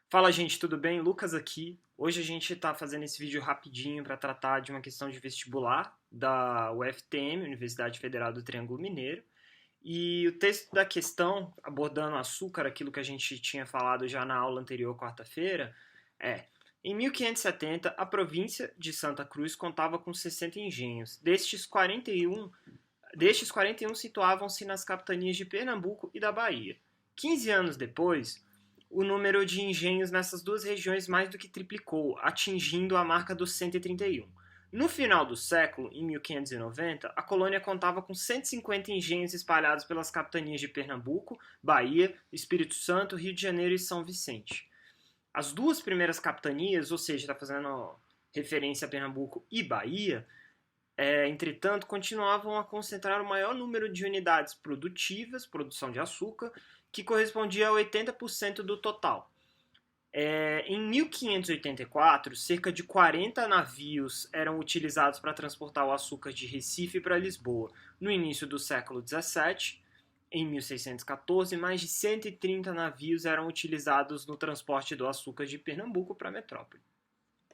Fala, gente, tudo bem? Lucas aqui. Hoje a gente está fazendo esse vídeo rapidinho para tratar de uma questão de vestibular da UFTM, Universidade Federal do Triângulo Mineiro. E o texto da questão, abordando açúcar, aquilo que a gente tinha falado já na aula anterior, quarta-feira, é: em 1570, a província de Santa Cruz contava com 60 engenhos. Destes 41 situavam-se nas capitanias de Pernambuco e da Bahia. 15 anos depois, o número de engenhos nessas duas regiões mais do que triplicou, atingindo a marca dos 131. No final do século, em 1590, a colônia contava com 150 engenhos espalhados pelas capitanias de Pernambuco, Bahia, Espírito Santo, Rio de Janeiro e São Vicente. As duas primeiras capitanias, ou seja, está fazendo referência a Pernambuco e Bahia, entretanto, continuavam a concentrar o maior número de unidades produtivas, produção de açúcar, que correspondia a 80% do total. Em 1584, cerca de 40 navios eram utilizados para transportar o açúcar de Recife para Lisboa. No início do século XVII, em 1614, mais de 130 navios eram utilizados no transporte do açúcar de Pernambuco para a metrópole.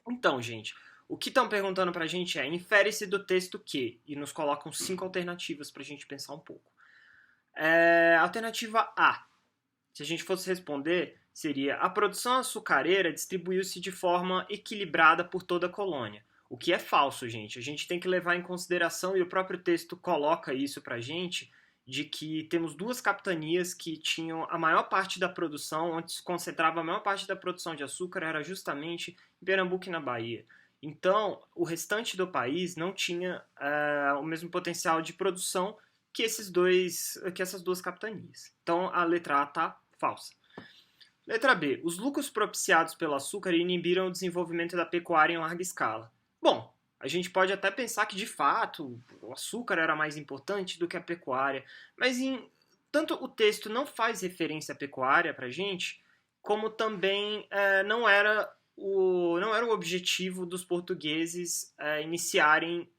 Então, gente, o que estão perguntando para a gente é: infere-se do texto que? E nos colocam 5 alternativas para a gente pensar um pouco. Alternativa A, se a gente fosse responder, seria: a produção açucareira distribuiu-se de forma equilibrada por toda a colônia. O que é falso, gente. A gente tem que levar em consideração, e o próprio texto coloca isso pra gente, de que temos duas capitanias que tinham a maior parte da produção, onde se concentrava a maior parte da produção de açúcar, era justamente em Pernambuco e na Bahia. Então, o restante do país não tinha o mesmo potencial de produção que essas duas capitanias. Então, a letra A está falsa. Letra B. Os lucros propiciados pelo açúcar inibiram o desenvolvimento da pecuária em larga escala. Bom, a gente pode até pensar que, de fato, o açúcar era mais importante do que a pecuária, mas tanto o texto não faz referência à pecuária para a gente, como também não era o objetivo dos portugueses iniciarem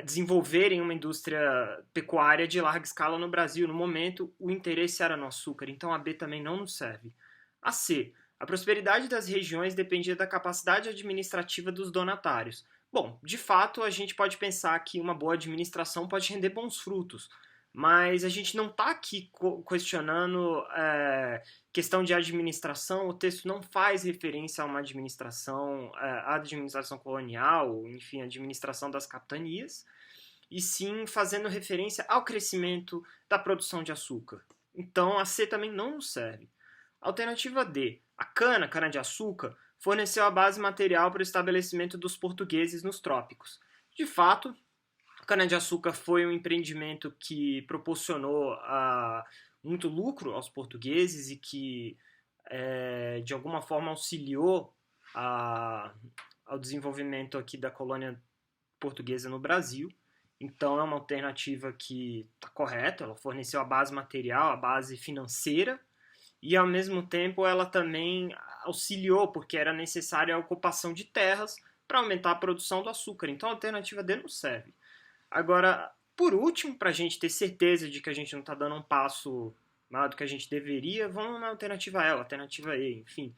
desenvolverem uma indústria pecuária de larga escala no Brasil. No momento, o interesse era no açúcar, então a B também não nos serve. A C. A prosperidade das regiões dependia da capacidade administrativa dos donatários. Bom, de fato, a gente pode pensar que uma boa administração pode render bons frutos, mas a gente não está aqui questionando questão de administração. O texto não faz referência a uma administração, a administração colonial, enfim, a administração das capitanias, e sim fazendo referência ao crescimento da produção de açúcar. Então a C também não nos serve. Alternativa D. A cana-de-açúcar, forneceu a base material para o estabelecimento dos portugueses nos trópicos. De fato, a cana-de-açúcar foi um empreendimento que proporcionou muito lucro aos portugueses e que, de alguma forma, auxiliou ao desenvolvimento aqui da colônia portuguesa no Brasil. Então, é uma alternativa que está correta, ela forneceu a base material, a base financeira, e, ao mesmo tempo, ela também auxiliou, porque era necessária a ocupação de terras para aumentar a produção do açúcar. Então, a alternativa D não serve. Agora, por último, para a gente ter certeza de que a gente não está dando um passo maior do que a gente deveria, vamos na alternativa E, alternativa E, enfim.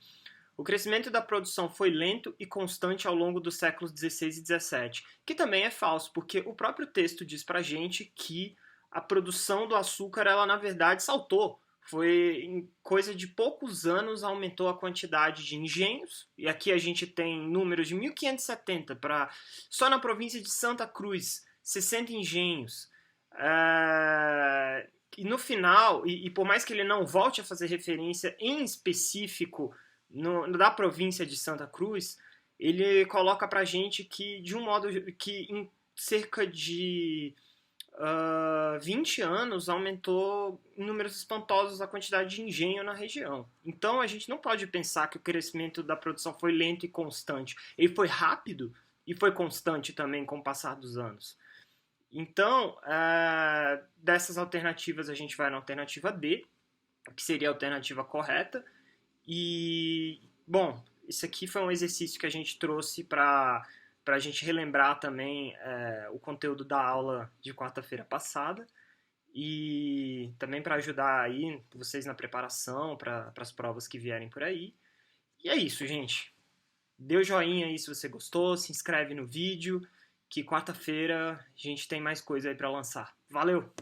O crescimento da produção foi lento e constante ao longo dos séculos XVI e XVII, que também é falso, porque o próprio texto diz para a gente que a produção do açúcar, ela na verdade saltou. Foi em coisa de poucos anos aumentou a quantidade de engenhos, e aqui a gente tem números de 1570 para só na província de Santa Cruz 60 engenhos. E no final, e por mais que ele não volte a fazer referência em específico da província de Santa Cruz, ele coloca pra gente que, de um modo que em cerca de 20 anos aumentou em números espantosos a quantidade de engenho na região. Então a gente não pode pensar que o crescimento da produção foi lento e constante. Ele foi rápido e foi constante também com o passar dos anos. Então, dessas alternativas, a gente vai na alternativa D, que seria a alternativa correta. E, bom, isso aqui foi um exercício que a gente trouxe para a gente relembrar também o conteúdo da aula de quarta-feira passada. e também para ajudar aí vocês na preparação para as provas que vierem por aí. E é isso, gente. Dê o joinha aí se você gostou, se inscreve no vídeo, que quarta-feira a gente tem mais coisa aí para lançar. Valeu!